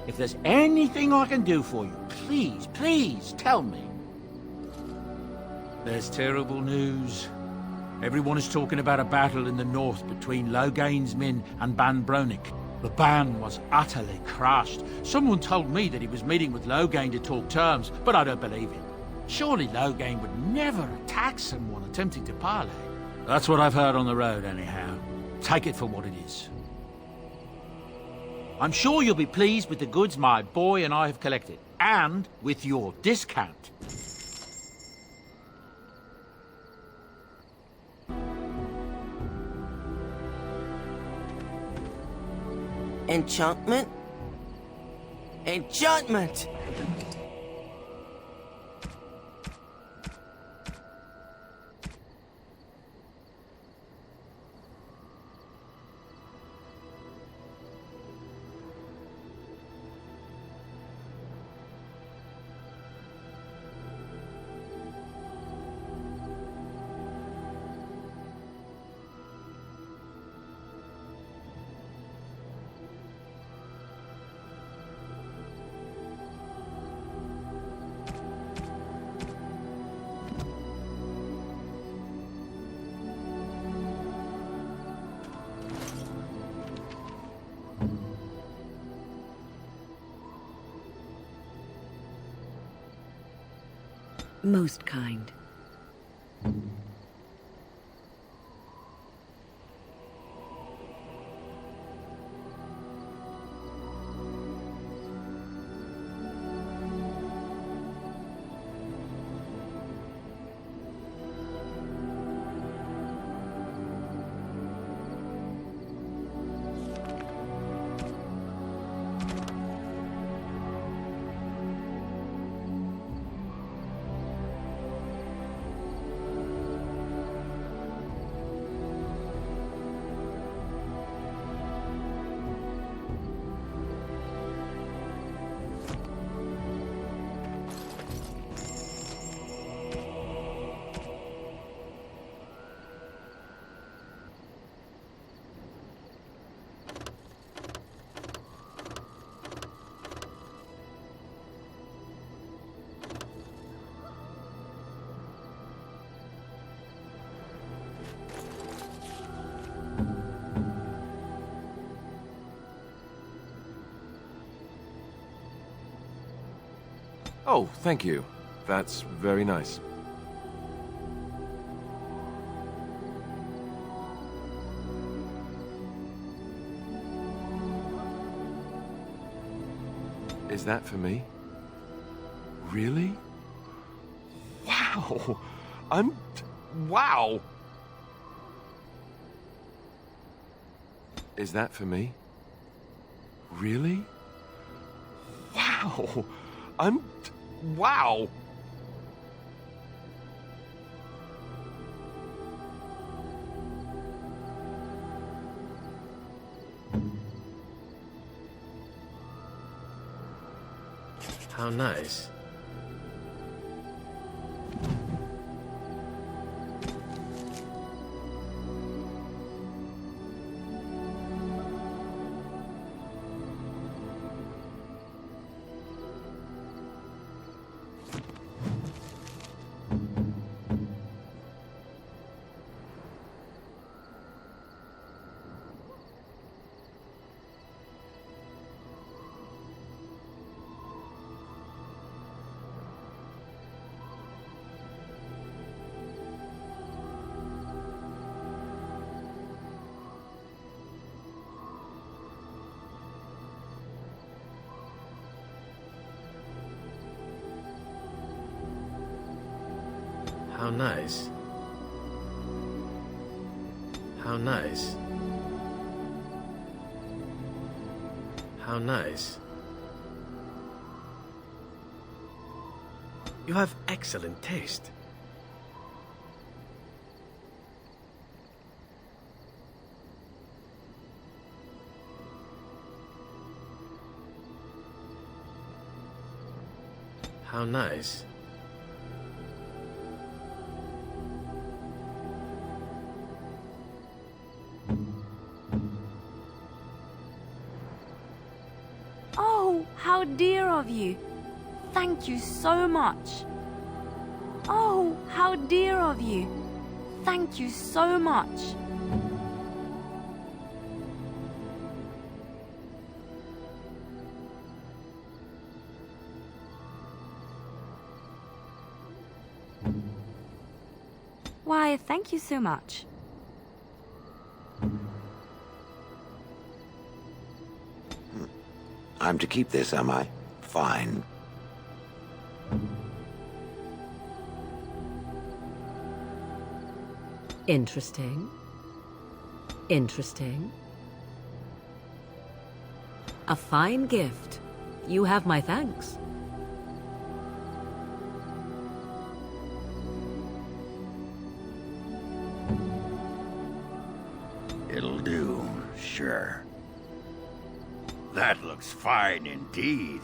If there's anything I can do for you, please, please tell me. There's terrible news. Everyone is talking about a battle in the north between Loghain's men and Ban Bronick. The Ban was utterly crushed. Someone told me that he was meeting with Loghain to talk terms, but I don't believe him. Surely Loghain would never attack someone attempting to parley. That's what I've heard on the road, anyhow. Take it for what it is. I'm sure you'll be pleased with the goods my boy and I have collected, and with your discount. Enchantment? Enchantment! Most kind. Oh, thank you. That's very nice. Is that for me? Really? Wow! Wow! Is that for me? Really? Wow! Wow! How nice. How nice. How nice. How nice. You have excellent taste. How nice. Oh, Oh, how dear of you. Thank you so much. Oh, how dear of you. Thank you so much. Why, thank you so much. I'm to keep this, am I? Fine. Interesting. Interesting. A fine gift. You have my thanks. It'll do, sure. That looks fine indeed.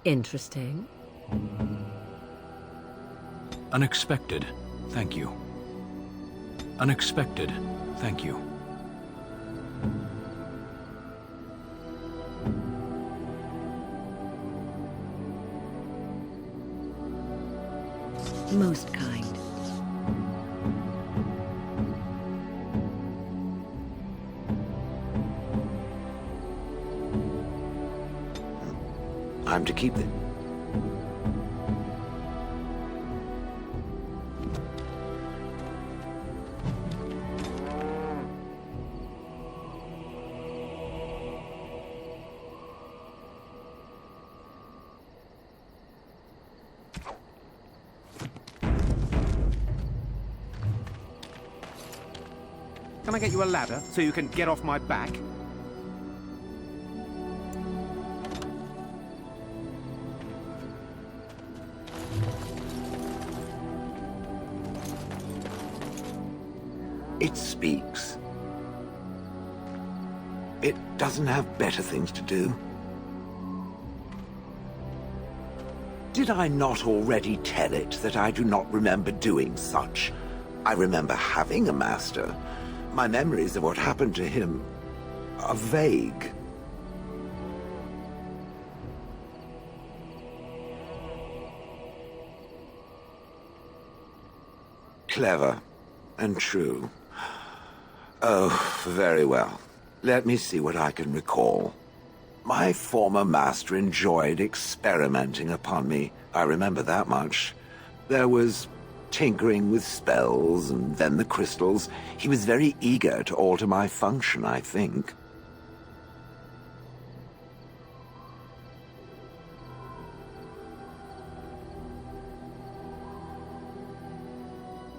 Interesting. Unexpected. Thank you. Unexpected. Thank you. Most kind. I'm to keep it. Can I get you a ladder so you can get off my back? It speaks. It doesn't have better things to do. Did I not already tell it that I do not remember doing such? I remember having a master. My memories of what happened to him are vague. Clever and true. Oh, very well. Let me see what I can recall. My former master enjoyed experimenting upon me. I remember that much. There was tinkering with spells, and then the crystals. He was very eager to alter my function, I think.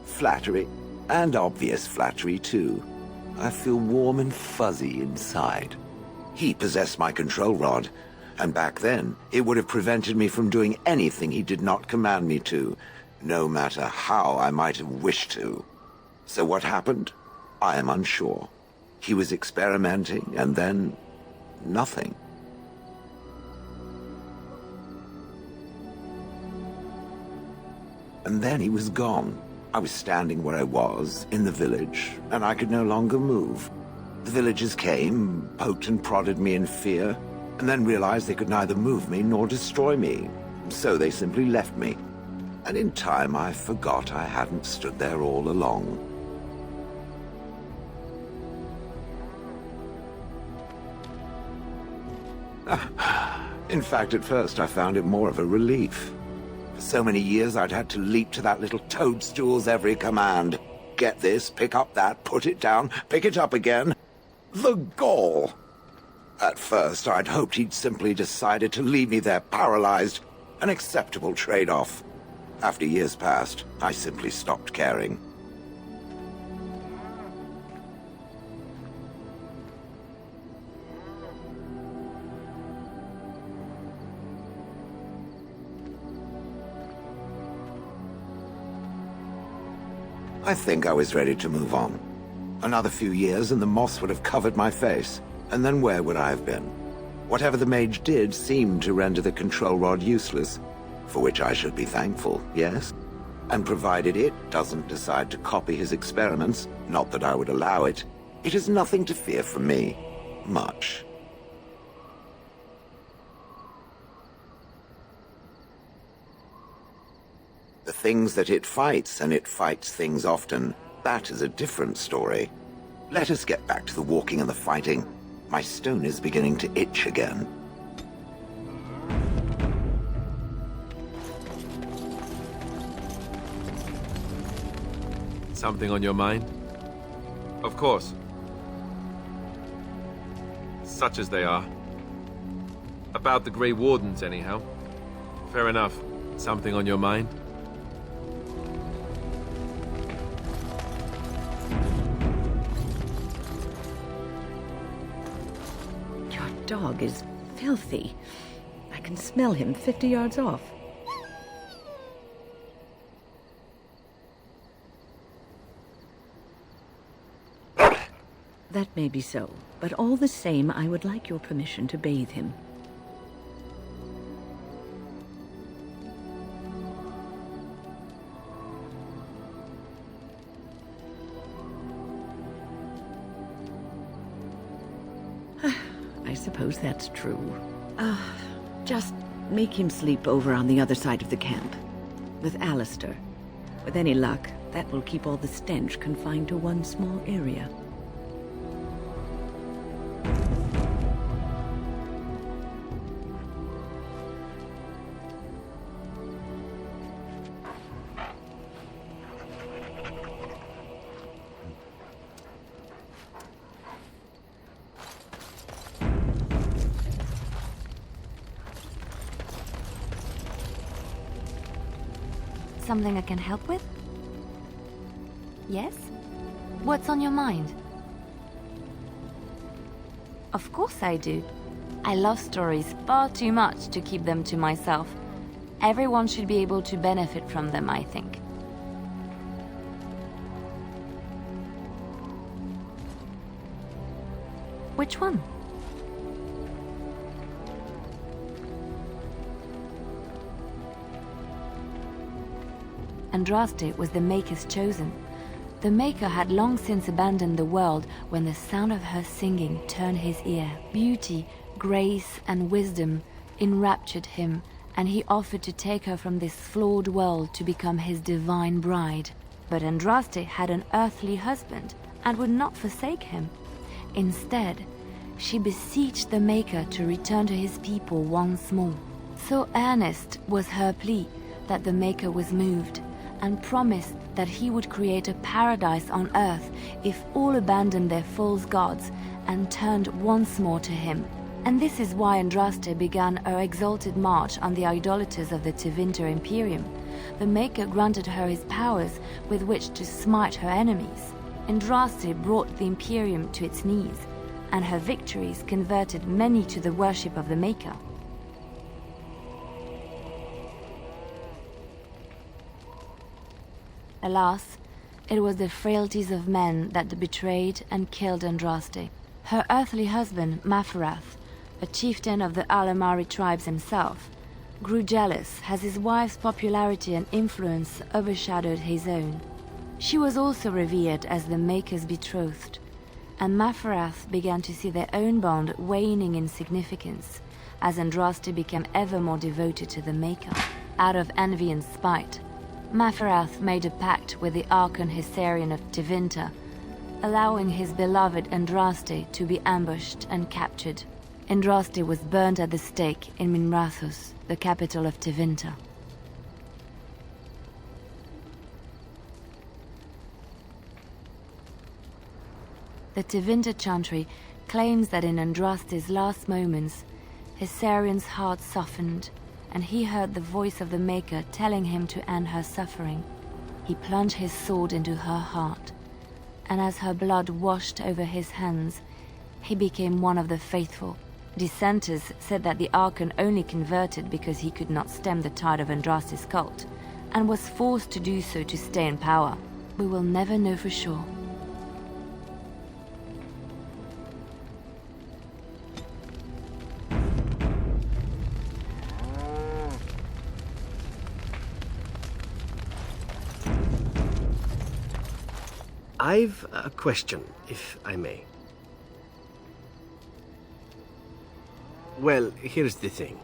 Flattery, and obvious flattery, too. I feel warm and fuzzy inside. He possessed my control rod, and back then, it would have prevented me from doing anything he did not command me to, no matter how I might have wished to. So what happened? I am unsure. He was experimenting, and then nothing. And then he was gone. I was standing where I was, in the village, and I could no longer move. The villagers came, poked and prodded me in fear, and then realized they could neither move me nor destroy me. So they simply left me. And in time, I forgot I hadn't stood there all along. In fact, at first, I found it more of a relief. For so many years, I'd had to leap to that little toadstool's every command. Get this, pick up that, put it down, pick it up again. The gall! At first, I'd hoped he'd simply decided to leave me there paralyzed, an acceptable trade-off. After years passed, I simply stopped caring. I think I was ready to move on. Another few years and the moss would have covered my face. And then where would I have been? Whatever the mage did seemed to render the control rod useless, for which I should be thankful, yes? And provided it doesn't decide to copy his experiments, not that I would allow it, it has nothing to fear from me. Much. The things that it fights, and it fights things often, that is a different story. Let us get back to the walking and the fighting. My stone is beginning to itch again. Something on your mind? Of course. Such as they are. About the Grey Wardens, anyhow. Fair enough. Something on your mind? Your dog is filthy. I can smell him 50 yards off. That may be so, but all the same, I would like your permission to bathe him. I suppose that's true. Just make him sleep over on the other side of the camp, with Alistair. With any luck, that will keep all the stench confined to one small area. Something I can help with? Yes? What's on your mind? Of course I do. I love stories far too much to keep them to myself. Everyone should be able to benefit from them, I think. Which one? Andraste was the Maker's chosen. The Maker had long since abandoned the world when the sound of her singing turned his ear. Beauty, grace, and wisdom enraptured him, and he offered to take her from this flawed world to become his divine bride. But Andraste had an earthly husband and would not forsake him. Instead, she beseeched the Maker to return to his people once more. So earnest was her plea that the Maker was moved, and promised that he would create a paradise on earth if all abandoned their false gods and turned once more to him. And this is why Andraste began her exalted march on the idolaters of the Tevinter Imperium. The Maker granted her his powers with which to smite her enemies. Andraste brought the Imperium to its knees, and her victories converted many to the worship of the Maker. Alas, it was the frailties of men that betrayed and killed Andraste. Her earthly husband, Maferath, a chieftain of the Alamari tribes himself, grew jealous as his wife's popularity and influence overshadowed his own. She was also revered as the Maker's betrothed, and Maferath began to see their own bond waning in significance as Andraste became ever more devoted to the Maker. Out of envy and spite, Maferath made a pact with the Archon Hysarian of Tevinter, allowing his beloved Andraste to be ambushed and captured. Andraste was burned at the stake in Minrathous, the capital of Tevinter. The Tevinter Chantry claims that in Andraste's last moments, Hysarian's heart softened, and he heard the voice of the Maker telling him to end her suffering. He plunged his sword into her heart, and as her blood washed over his hands, he became one of the faithful. Dissenters said that the Archon only converted because he could not stem the tide of Andraste's cult, and was forced to do so to stay in power. We will never know for sure. I've a question, if I may. Well, here's the thing.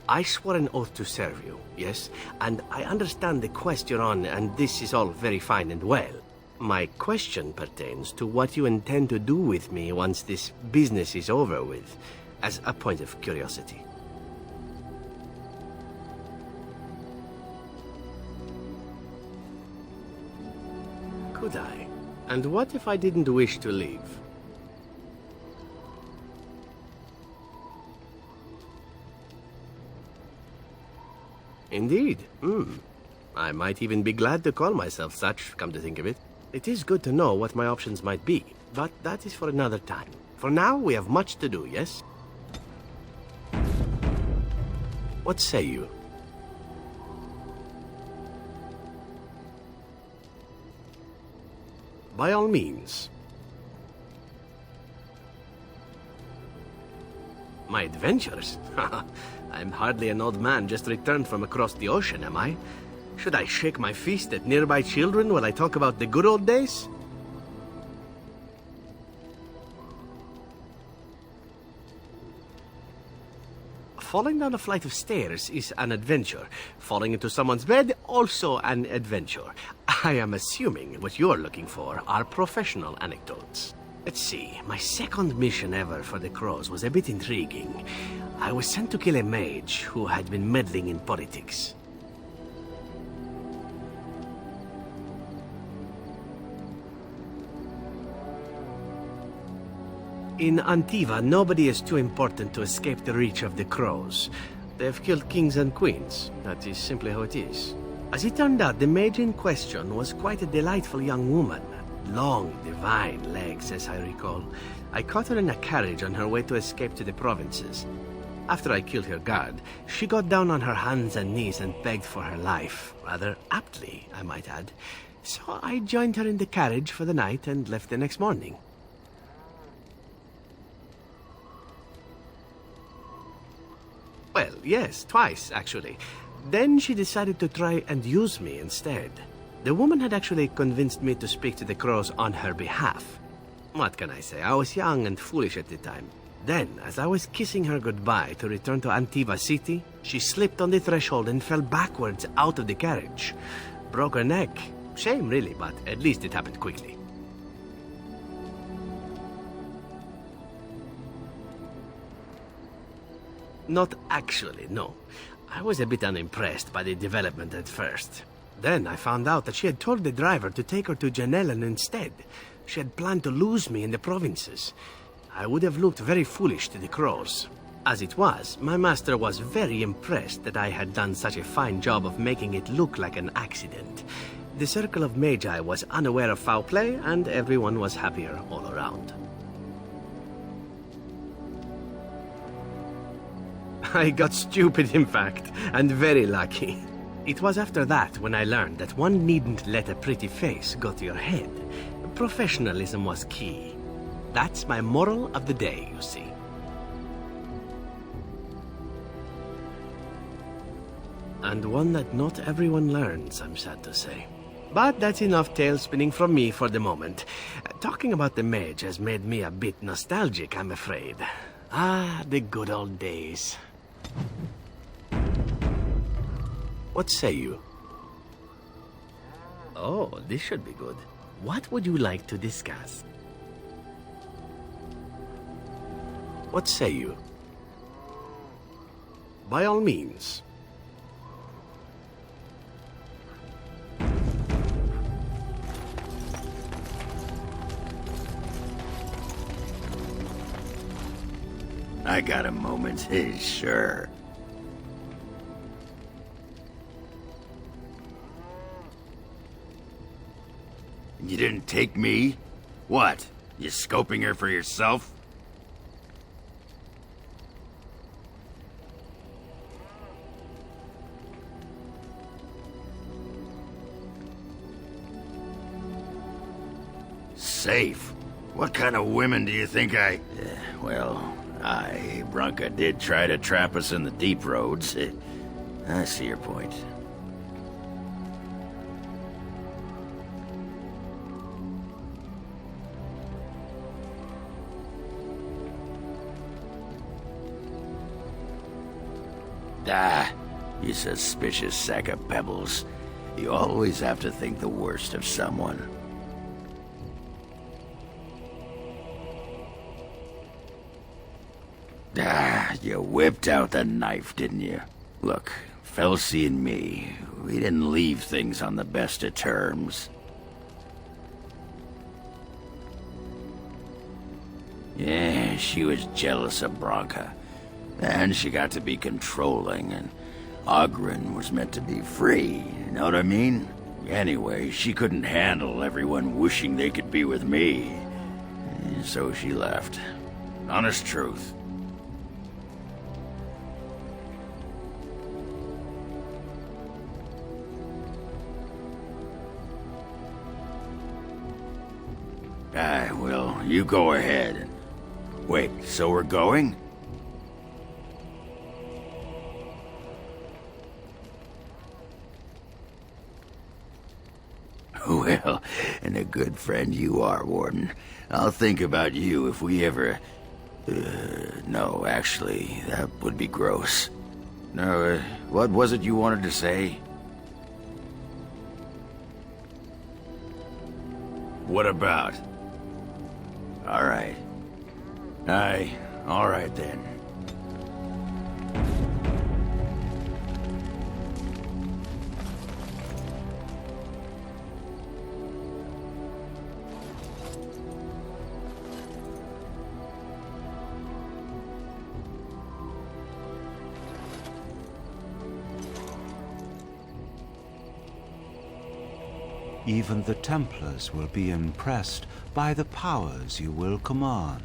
I swore an oath to serve you, yes? And I understand the quest you're on, and this is all very fine and well. My question pertains to what you intend to do with me once this business is over with, as a point of curiosity. Could I? And what if I didn't wish to leave? Indeed. I might even be glad to call myself such, come to think of it. It is good to know what my options might be, but that is for another time. For now, we have much to do, yes? What say you? By all means. My adventures? I'm hardly an old man just returned from across the ocean, am I? Should I shake my fist at nearby children while I talk about the good old days? Falling down a flight of stairs is an adventure. Falling into someone's bed, also an adventure. I am assuming what you're looking for are professional anecdotes. Let's see, my second mission ever for the Crows was a bit intriguing. I was sent to kill a mage who had been meddling in politics. In Antiva, nobody is too important to escape the reach of the Crows. They've killed kings and queens. That is simply how it is. As it turned out, the mage in question was quite a delightful young woman. Long, divine legs, as I recall. I caught her in a carriage on her way to escape to the provinces. After I killed her guard, she got down on her hands and knees and begged for her life. Rather aptly, I might add. So I joined her in the carriage for the night and left the next morning. Well, yes, twice, actually. Then she decided to try and use me instead. The woman had actually convinced me to speak to the Crows on her behalf. What can I say? I was young and foolish at the time. Then, as I was kissing her goodbye to return to Antiva City, she slipped on the threshold and fell backwards out of the carriage. Broke her neck. Shame, really, but at least it happened quickly. Not actually, no. I was a bit unimpressed by the development at first. Then I found out that she had told the driver to take her to Janellen instead. She had planned to lose me in the provinces. I would have looked very foolish to the Crows. As it was, my master was very impressed that I had done such a fine job of making it look like an accident. The Circle of Magi was unaware of foul play, and everyone was happier all around. I got stupid, in fact, and very lucky. It was after that when I learned that one needn't let a pretty face go to your head. Professionalism was key. That's my moral of the day, you see. And one that not everyone learns, I'm sad to say. But that's enough tale spinning from me for the moment. Talking about the mage has made me a bit nostalgic, I'm afraid. Ah, the good old days. What say you? Oh, this should be good. What would you like to discuss? What say you? By all means. I got a moment, sure. You didn't take me? What? You scoping her for yourself? Safe? What kind of women do you think I... well, Branka did try to trap us in the deep roads. I see your point. Ah, you suspicious sack of pebbles. You always have to think the worst of someone. Ah, you whipped out the knife, didn't you? Look, Felsi and me, we didn't leave things on the best of terms. Yeah, she was jealous of Branka. And she got to be controlling, and Oghren was meant to be free, you know what I mean? Anyway, she couldn't handle everyone wishing they could be with me. So she left. Honest truth. Well, you go ahead. Wait, so we're going? Well, and a good friend you are, Warden. I'll think about you if we ever... no, actually, that would be gross. No, what was it you wanted to say? What about? All right. Aye, all right then. Even the Templars will be impressed by the powers you will command.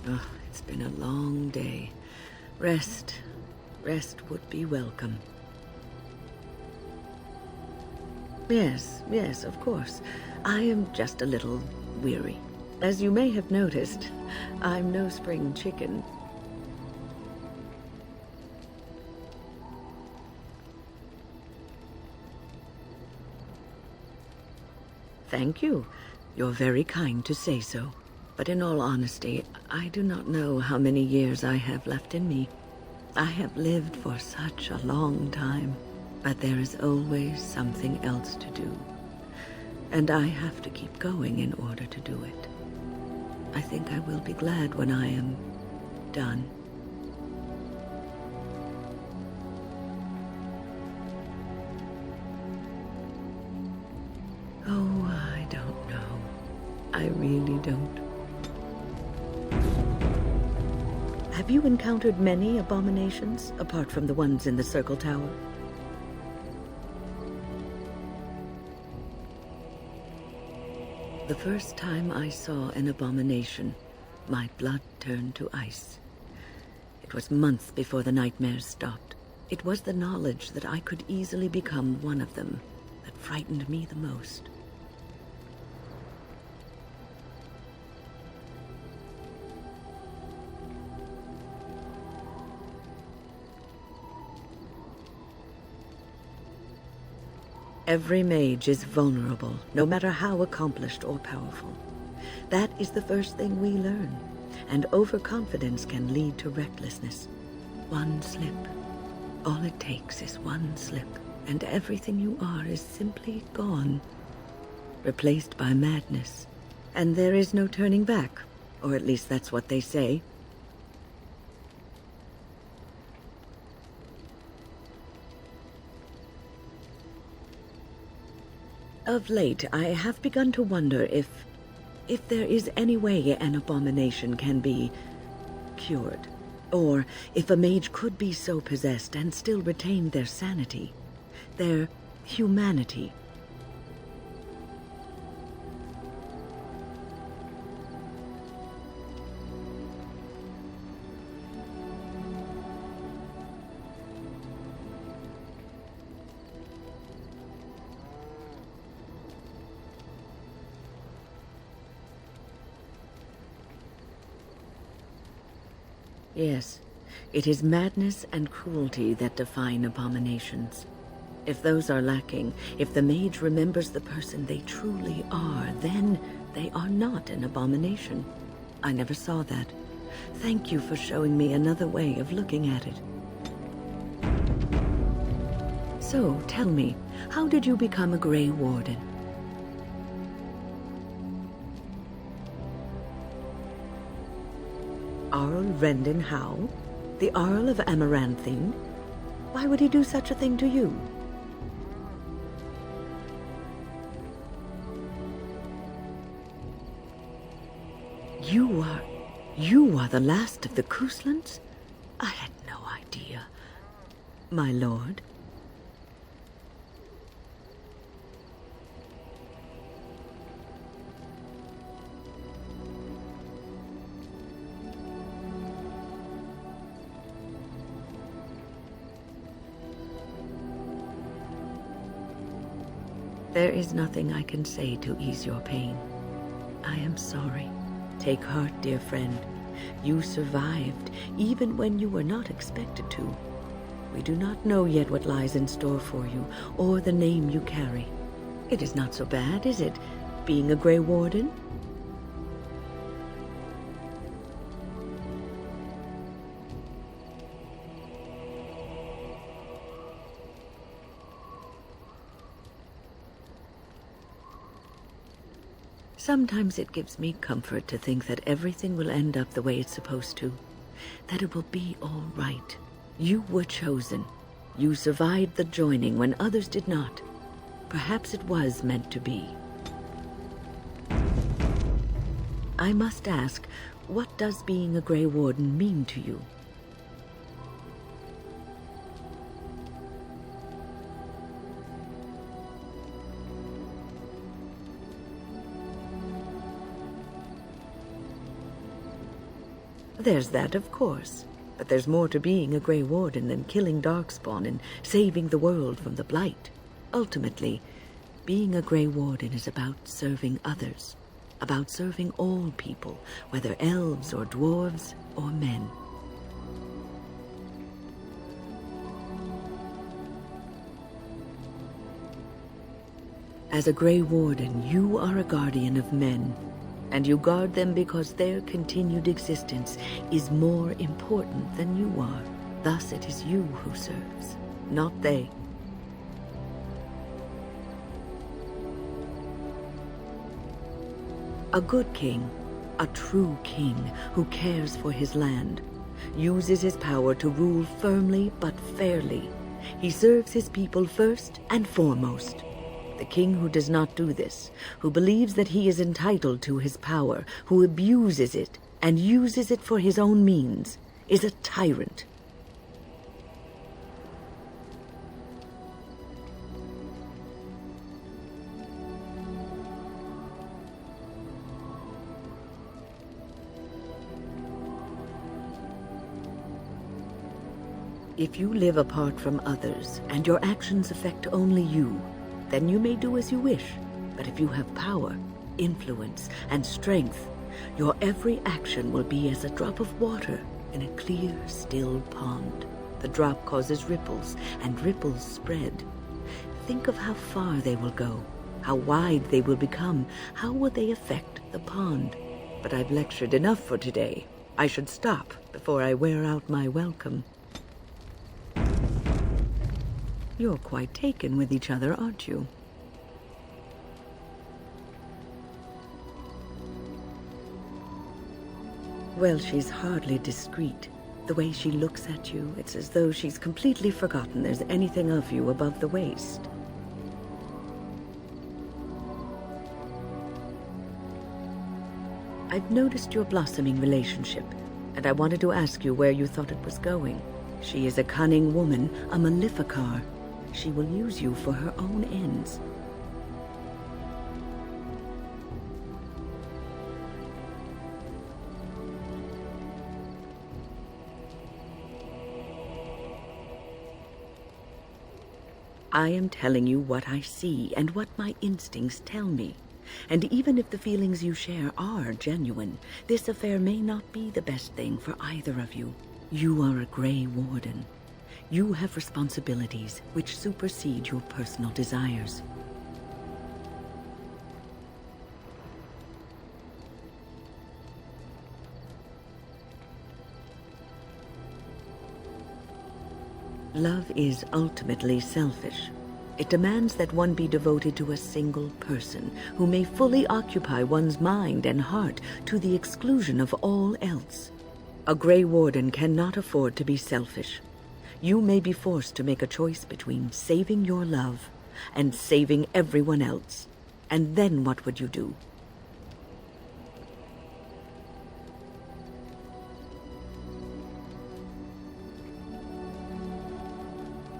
Oh, it's been a long day. Rest would be welcome. Yes, of course. I am just a little weary. As you may have noticed, I'm no spring chicken. Thank you. You're very kind to say so. But in all honesty, I do not know how many years I have left in me. I have lived for such a long time. But there is always something else to do. And I have to keep going in order to do it. I think I will be glad when I am done. Oh, I don't know. I really don't. Have you encountered many abominations, apart from the ones in the Circle Tower? The first time I saw an abomination, my blood turned to ice. It was months before the nightmares stopped. It was the knowledge that I could easily become one of them that frightened me the most. Every mage is vulnerable, no matter how accomplished or powerful. That is the first thing we learn, and overconfidence can lead to recklessness. One slip. All it takes is one slip, and everything you are is simply gone, replaced by madness. And there is no turning back, or at least that's what they say. Of late, I have begun to wonder if there is any way an abomination can be cured. Or if a mage could be so possessed and still retain their sanity, their humanity. Yes, It is madness and cruelty that define abominations. If those are lacking, if the mage remembers the person they truly are, then they are not an abomination. I never saw that. Thank you for showing me another way of looking at it. So, tell me, how did you become a Grey Warden? Arl Rendon Howe? The Arl of Amaranthine? Why would he do such a thing to you? You are the last of the Couslands? I had no idea. My lord? There is nothing I can say to ease your pain. I am sorry. Take heart, dear friend. You survived, even when you were not expected to. We do not know yet what lies in store for you, or the name you carry. It is not so bad, is it, being a Grey Warden? Sometimes it gives me comfort to think that everything will end up the way it's supposed to. That it will be all right. You were chosen. You survived the joining when others did not. Perhaps it was meant to be. I must ask, what does being a Grey Warden mean to you? There's that, of course. But there's more to being a Grey Warden than killing Darkspawn and saving the world from the Blight. Ultimately, being a Grey Warden is about serving others. About serving all people, whether elves or dwarves or men. As a Grey Warden, you are a guardian of men. And you guard them because their continued existence is more important than you are. Thus it is you who serves, not they. A good king, a true king who cares for his land, uses his power to rule firmly but fairly. He serves his people first and foremost. The king who does not do this, who believes that he is entitled to his power, who abuses it and uses it for his own means, is a tyrant. If you live apart from others and your actions affect only you, then you may do as you wish. But if you have power, influence, and strength, your every action will be as a drop of water in a clear, still pond. The drop causes ripples, and ripples spread. Think of how far they will go, how wide they will become, how will they affect the pond. But I've lectured enough for today. I should stop before I wear out my welcome. You're quite taken with each other, aren't you? Well, she's hardly discreet. The way she looks at you, it's as though she's completely forgotten there's anything of you above the waist. I've noticed your blossoming relationship, and I wanted to ask you where you thought it was going. She is a cunning woman, a Maleficar. She will use you for her own ends. I am telling you what I see and what my instincts tell me. And even if the feelings you share are genuine, this affair may not be the best thing for either of you. You are a Grey Warden. You have responsibilities which supersede your personal desires. Love is ultimately selfish. It demands that one be devoted to a single person who may fully occupy one's mind and heart to the exclusion of all else. A Grey Warden cannot afford to be selfish. You may be forced to make a choice between saving your love and saving everyone else. And then what would you do?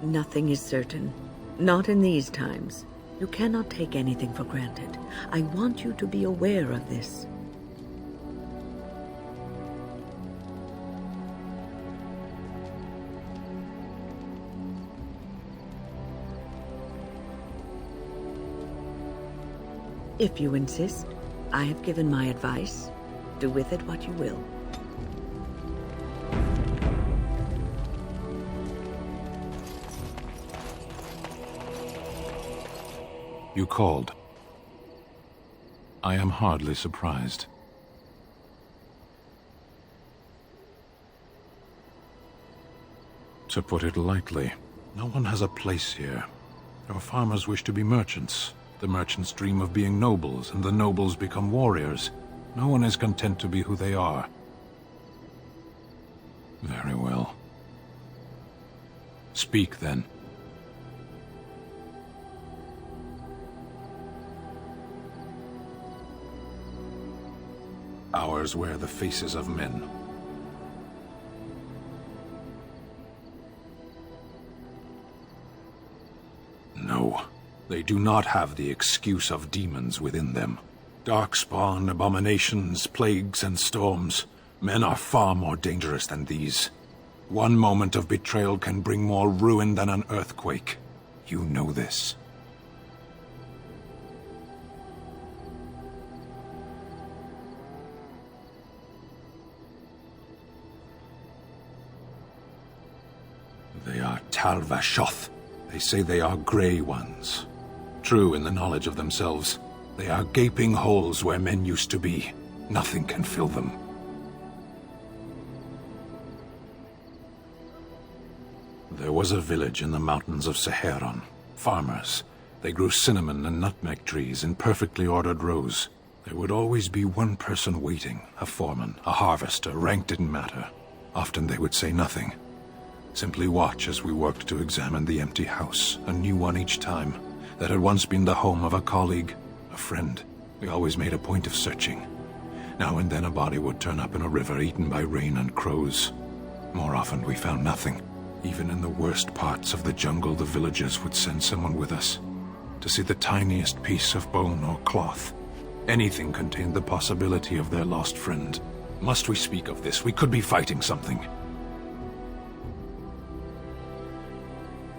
Nothing is certain. Not in these times. You cannot take anything for granted. I want you to be aware of this. If you insist, I have given my advice. Do with it what you will. You called. I am hardly surprised. To put it lightly, no one has a place here. Our farmers wish to be merchants. The merchants dream of being nobles, and the nobles become warriors. No one is content to be who they are. Very well. Speak, then. Ours wear the faces of men. No, they do not have the excuse of demons within them. Darkspawn, abominations, plagues, and storms. Men are far more dangerous than these. One moment of betrayal can bring more ruin than an earthquake. You know this. They are Tal Vashoth. They say they are Grey Ones. True in the knowledge of themselves. They are gaping holes where men used to be. Nothing can fill them. There was a village in the mountains of Seheron. Farmers. They grew cinnamon and nutmeg trees in perfectly ordered rows. There would always be one person waiting, a foreman, a harvester, rank didn't matter. Often they would say nothing. Simply watch as we worked to examine the empty house, a new one each time, that had once been the home of a colleague, a friend. We always made a point of searching. Now and then a body would turn up in a river eaten by rain and crows. More often we found nothing. Even in the worst parts of the jungle, the villagers would send someone with us to see the tiniest piece of bone or cloth. Anything contained the possibility of their lost friend. Must we speak of this? We could be fighting something.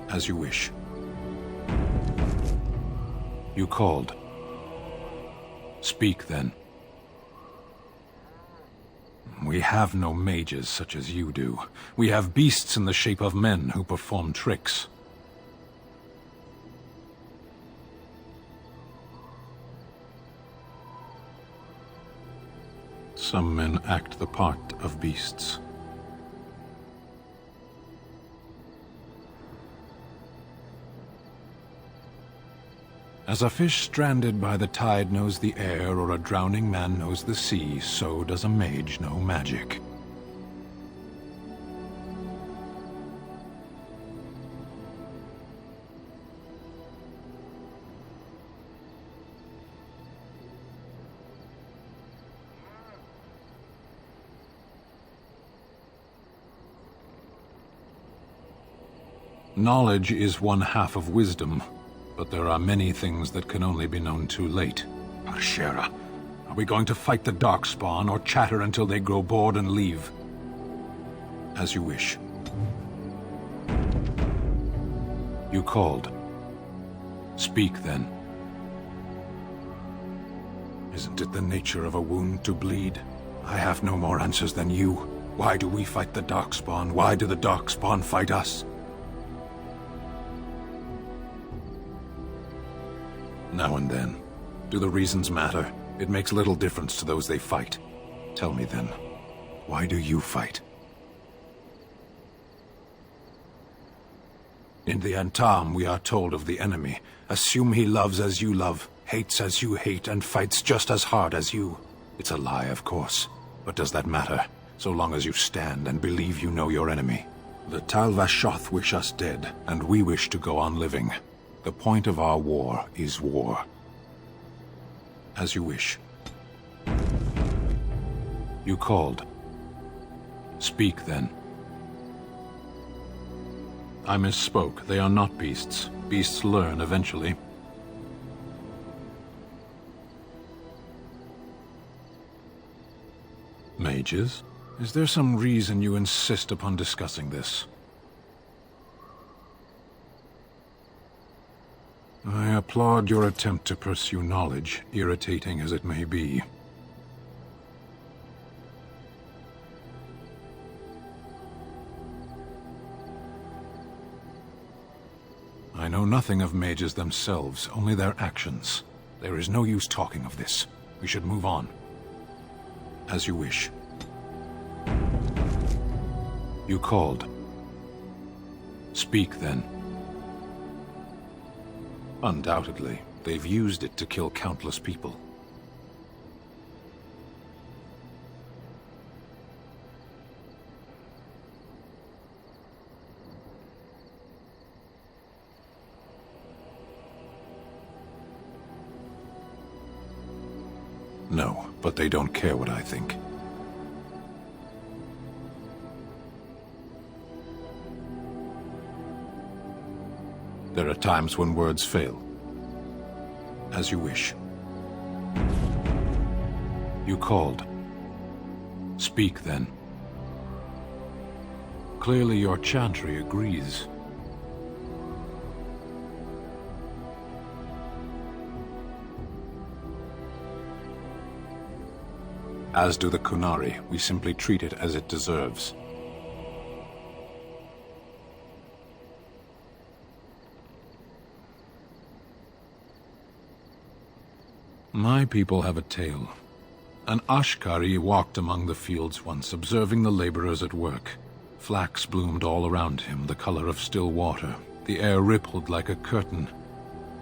As you wish. You called. Speak, then. We have no mages such as you do. We have beasts in the shape of men who perform tricks. Some men act the part of beasts. As a fish stranded by the tide knows the air, or a drowning man knows the sea, so does a mage know magic. Knowledge is one half of wisdom. But there are many things that can only be known too late. Ashera, are we going to fight the Darkspawn or chatter until they grow bored and leave? As you wish. You called. Speak, then. Isn't it the nature of a wound to bleed? I have no more answers than you. Why do we fight the Darkspawn? Why do the Darkspawn fight us? Now and then. Do the reasons matter? It makes little difference to those they fight. Tell me then, why do you fight? In the Antam, we are told of the enemy. Assume he loves as you love, hates as you hate, and fights just as hard as you. It's a lie, of course. But does that matter, so long as you stand and believe you know your enemy? The Tal Vashoth wish us dead, and we wish to go on living. The point of our war is war. As you wish. You called. Speak, then. I misspoke. They are not beasts. Beasts learn eventually. Mages? Is there some reason you insist upon discussing this? I applaud your attempt to pursue knowledge, irritating as it may be. I know nothing of mages themselves, only their actions. There is no use talking of this. We should move on. As you wish. You called. Speak, then. Undoubtedly, they've used it to kill countless people. No, but they don't care what I think. There are times when words fail. As you wish. You called. Speak, then. Clearly your Chantry agrees. As do the Qunari. We simply treat it as it deserves. My people have a tale. An Ashkari walked among the fields once, observing the laborers at work. Flax bloomed all around him, the color of still water. The air rippled like a curtain.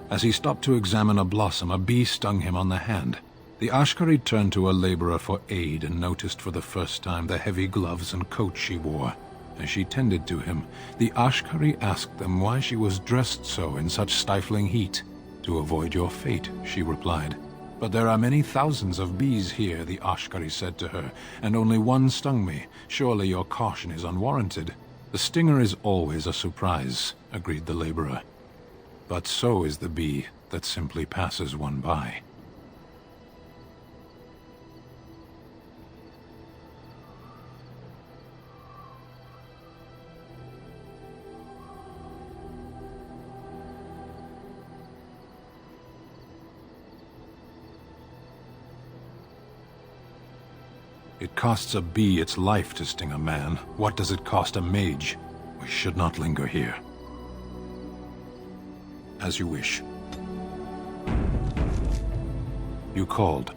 As he stopped to examine a blossom, a bee stung him on the hand. The Ashkari turned to a laborer for aid and noticed for the first time the heavy gloves and coat she wore. As she tended to him, the Ashkari asked them why she was dressed so in such stifling heat. "To avoid your fate," she replied. "But there are many thousands of bees here," the Ashkari said to her, "and only one stung me. Surely your caution is unwarranted." "The stinger is always a surprise," agreed the laborer. "But so is the bee that simply passes one by." It costs a bee its life to sting a man. What does it cost a mage? We should not linger here. As you wish. You called.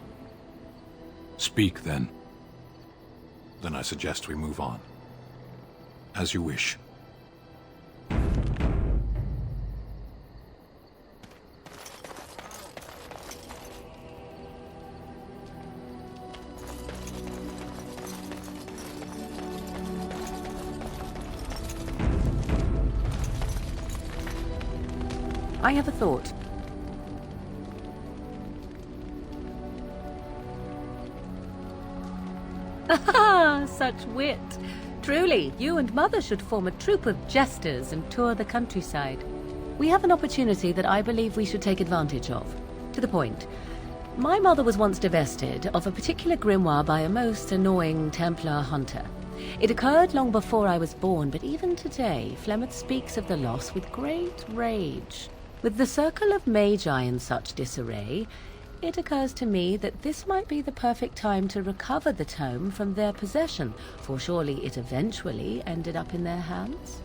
Speak, then. Then I suggest we move on. As you wish. I have a thought. Ah, such wit. Truly, you and Mother should form a troupe of jesters and tour the countryside. We have an opportunity that I believe we should take advantage of. To the point. My mother was once divested of a particular grimoire by a most annoying Templar hunter. It occurred long before I was born, but even today, Flemeth speaks of the loss with great rage. With the circle of magi in such disarray, it occurs to me that this might be the perfect time to recover the tome from their possession, for surely it eventually ended up in their hands.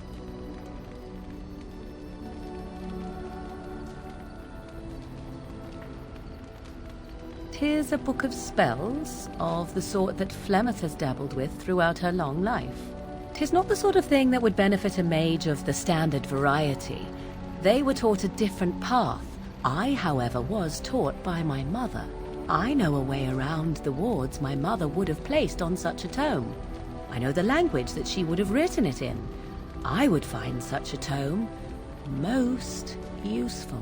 Here's a book of spells, of the sort that Flemeth has dabbled with throughout her long life. 'Tis not the sort of thing that would benefit a mage of the standard variety. They were taught a different path. I, however, was taught by my mother. I know a way around the wards my mother would have placed on such a tome. I know the language that she would have written it in. I would find such a tome most useful.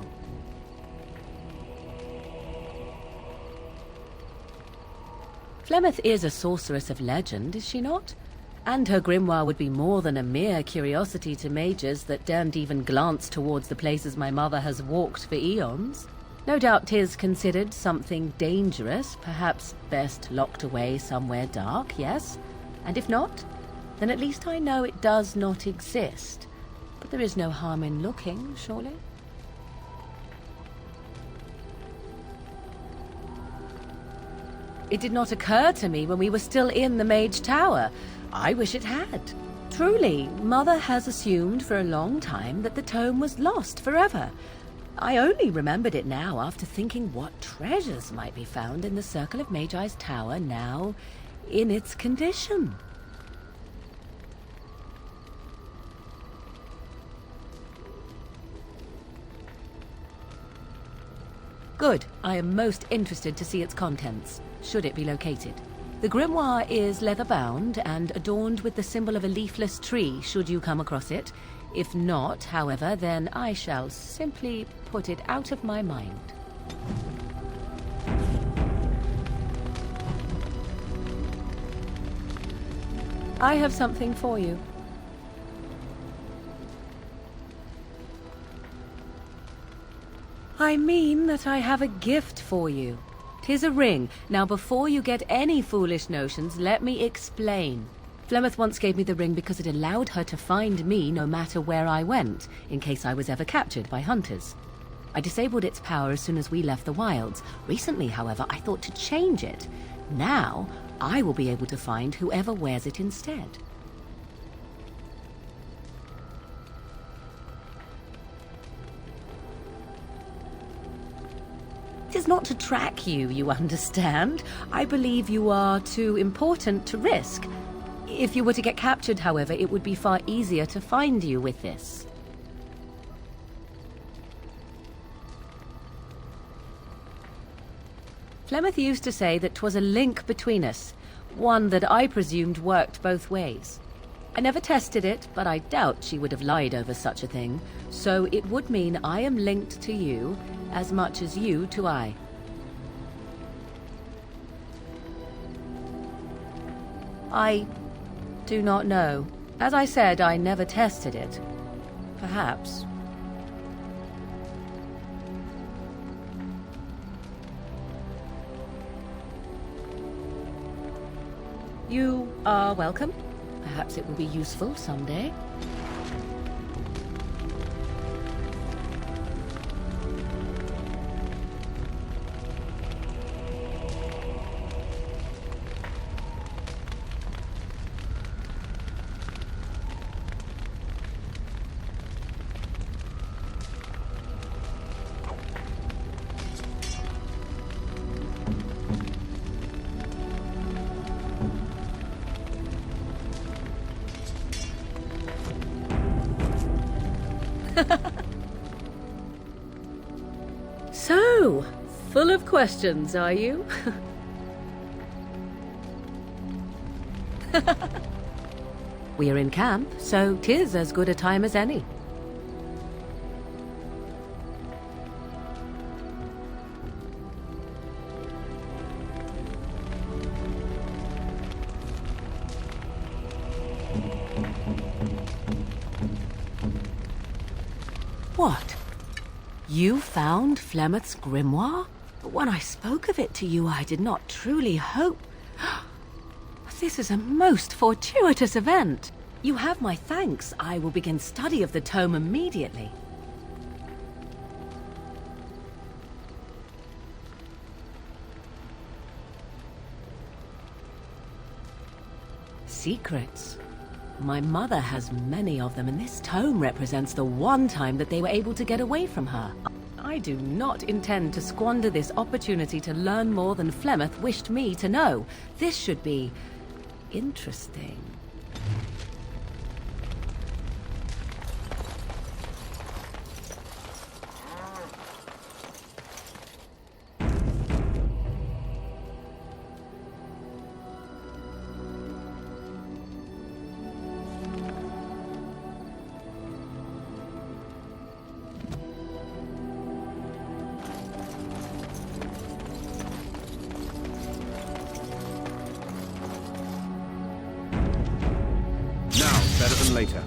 Flemeth is a sorceress of legend, is she not? And her grimoire would be more than a mere curiosity to mages that daren't even glance towards the places my mother has walked for eons. No doubt 'tis considered something dangerous, perhaps best locked away somewhere dark, yes? And if not, then at least I know it does not exist. But there is no harm in looking, surely? It did not occur to me when we were still in the Mage Tower. I wish it had. Truly, Mother has assumed for a long time that the tome was lost forever. I only remembered it now after thinking what treasures might be found in the Circle of Magi's Tower now in its condition. Good. I am most interested to see its contents, should it be located. The grimoire is leather-bound and adorned with the symbol of a leafless tree, should you come across it. If not, however, then I shall simply put it out of my mind. I have something for you. I mean that I have a gift for you. 'Tis a ring. Now, before you get any foolish notions, let me explain. Flemeth once gave me the ring because it allowed her to find me no matter where I went, in case I was ever captured by hunters. I disabled its power as soon as we left the wilds. Recently, however, I thought to change it. Now, I will be able to find whoever wears it instead. It is not to track you, you understand. I believe you are too important to risk. If you were to get captured, however, it would be far easier to find you with this. Flemeth used to say that 'twas a link between us, one that I presumed worked both ways. I never tested it, but I doubt she would have lied over such a thing, so it would mean I am linked to you as much as you to I. I do not know. As I said, I never tested it. Perhaps. You are welcome. Perhaps it will be useful someday. So, full of questions, are you? We are in camp, so 'tis as good a time as any. What? You found Flemeth's grimoire? But when I spoke of it to you, I did not truly hope... This is a most fortuitous event. You have my thanks. I will begin study of the tome immediately. secrets. My mother has many of them, and this tome represents the one time that they were able to get away from her. I do not intend to squander this opportunity to learn more than Flemeth wished me to know. This should be interesting. Better than later.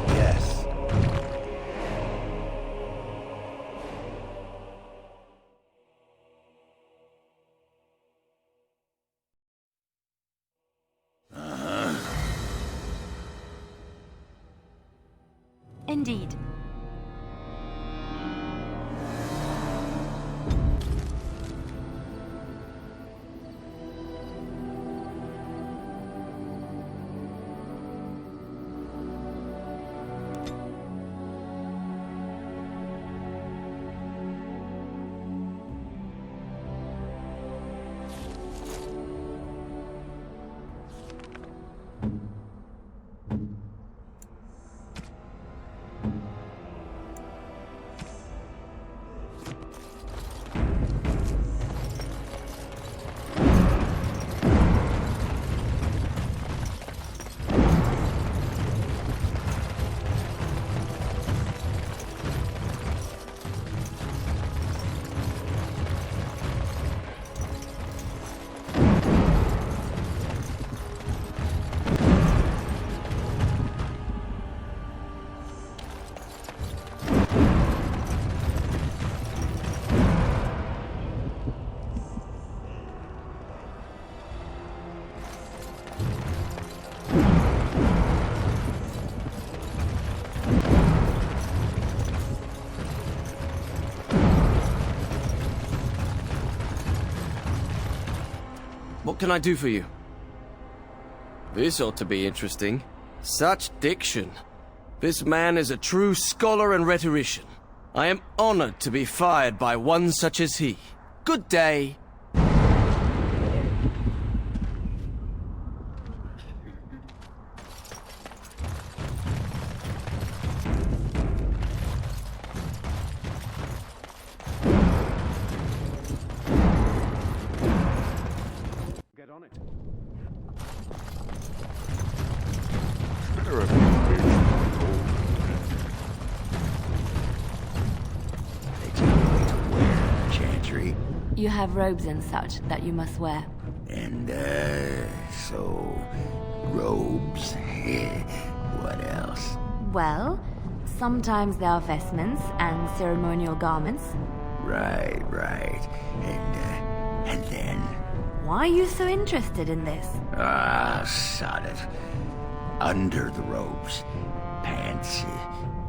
Yes. Indeed. What can I do for you? This ought to be interesting. Such diction. This man is a true scholar and rhetorician. I am honored to be fired by one such as he. Good day. Get on it. Chantry. You have robes and such that you must wear. And, so... robes. What else? Well, sometimes there are vestments and ceremonial garments. Right. And then... Why are you so interested in this? Sod it. Under the robes. Pants.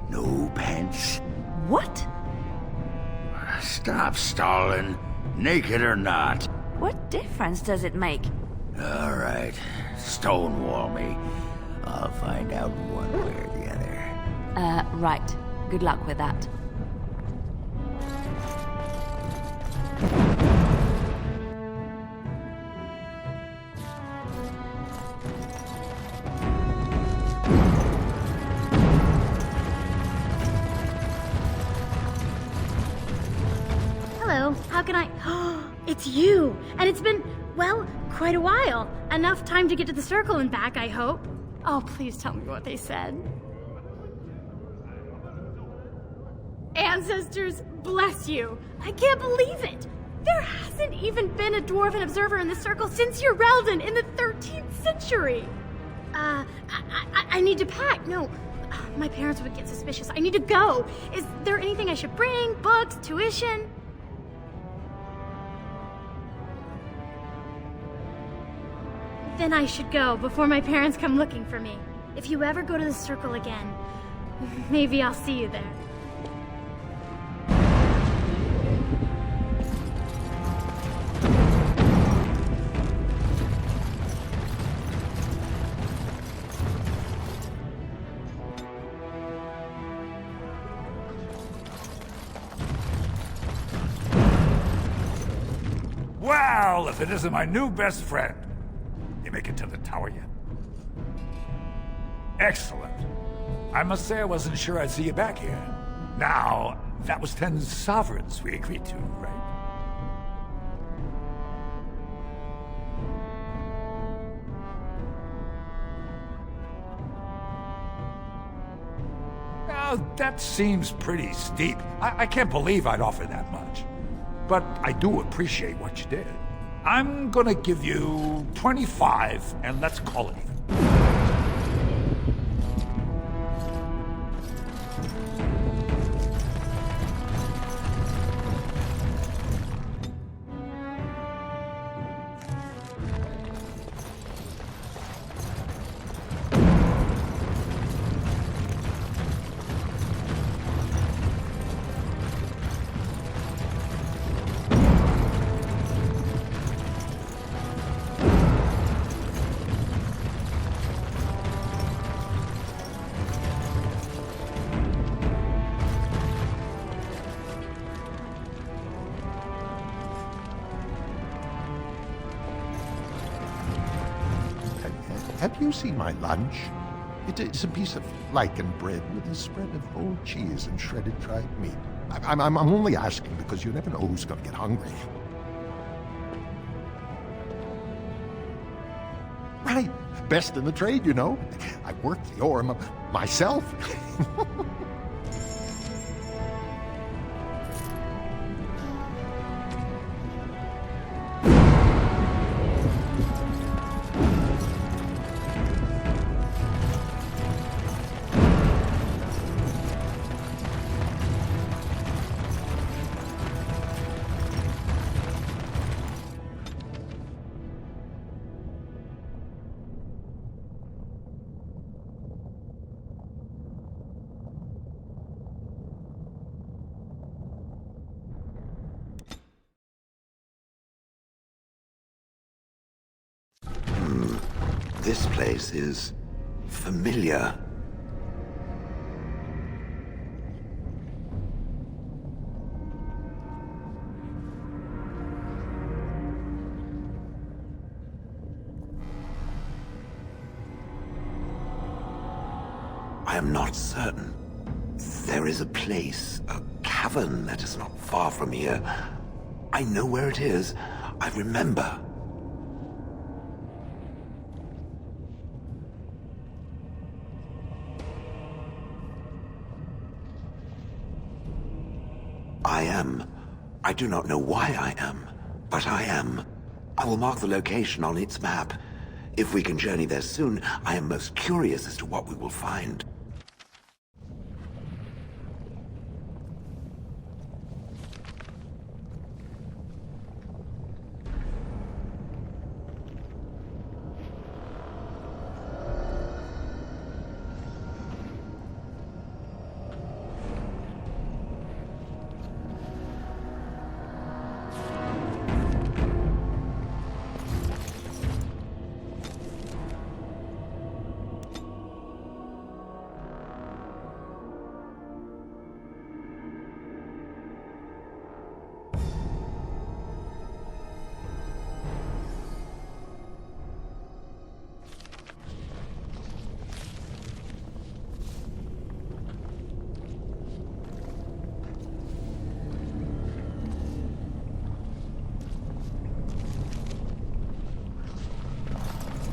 No pants. What? Stop stalling. Naked or not. What difference does it make? All right. Stonewall me. I'll find out one way or the other. Right. Good luck with that. Hello, how can I... It's you! And it's been, well, quite a while. Enough time to get to the circle and back, I hope. Oh, please tell me what they said. Ancestors, bless you! I can't believe it! There hasn't even been a dwarven observer in the circle since Urelden in the 13th century! I need to pack. No, my parents would get suspicious. I need to go. Is there anything I should bring? Books? Tuition? Then I should go before my parents come looking for me. If you ever go to the circle again, maybe I'll see you there. Well, if it isn't my new best friend. You make it to the tower yet? Excellent. I must say I wasn't sure I'd see you back here. Now, that was 10 sovereigns we agreed to, right? Now, that seems pretty steep. I can't believe I'd offer that much. But I do appreciate what you did. I'm gonna give you 25, and let's call it even. Have you seen my lunch? It is a piece of lichen bread with a spread of old cheese and shredded dried meat. I'm only asking because you never know who's going to get hungry. Right. Best in the trade, you know. I work the ore myself. This place is familiar. I am not certain. There is a place, a cavern that is not far from here. I know where it is. I remember. I do not know why I am, but I am. I will mark the location on its map. If we can journey there soon, I am most curious as to what we will find.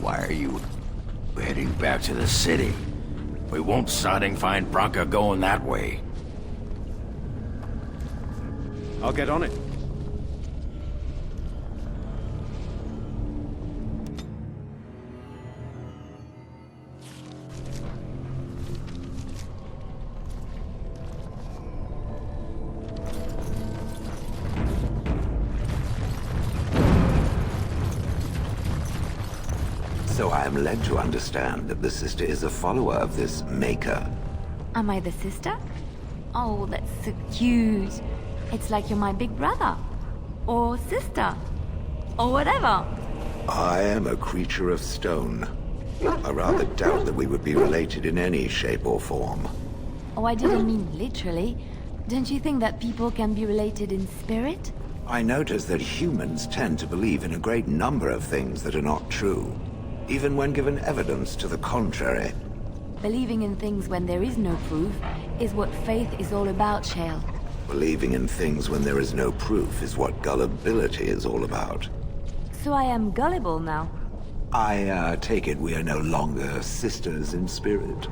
Why are you heading back to the city? We won't sudden find Branka going that way. I'll get on it. So I am led to understand that the sister is a follower of this Maker. Am I the sister? Oh, that's so cute. It's like you're my big brother. Or sister. Or whatever. I am a creature of stone. I rather doubt that we would be related in any shape or form. Oh, I didn't mean literally. Don't you think that people can be related in spirit? I notice that humans tend to believe in a great number of things that are not true, even when given evidence to the contrary. Believing in things when there is no proof is what faith is all about, Shale. Believing in things when there is no proof is what gullibility is all about. So I am gullible now. I take it we are no longer sisters in spirit.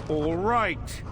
All right.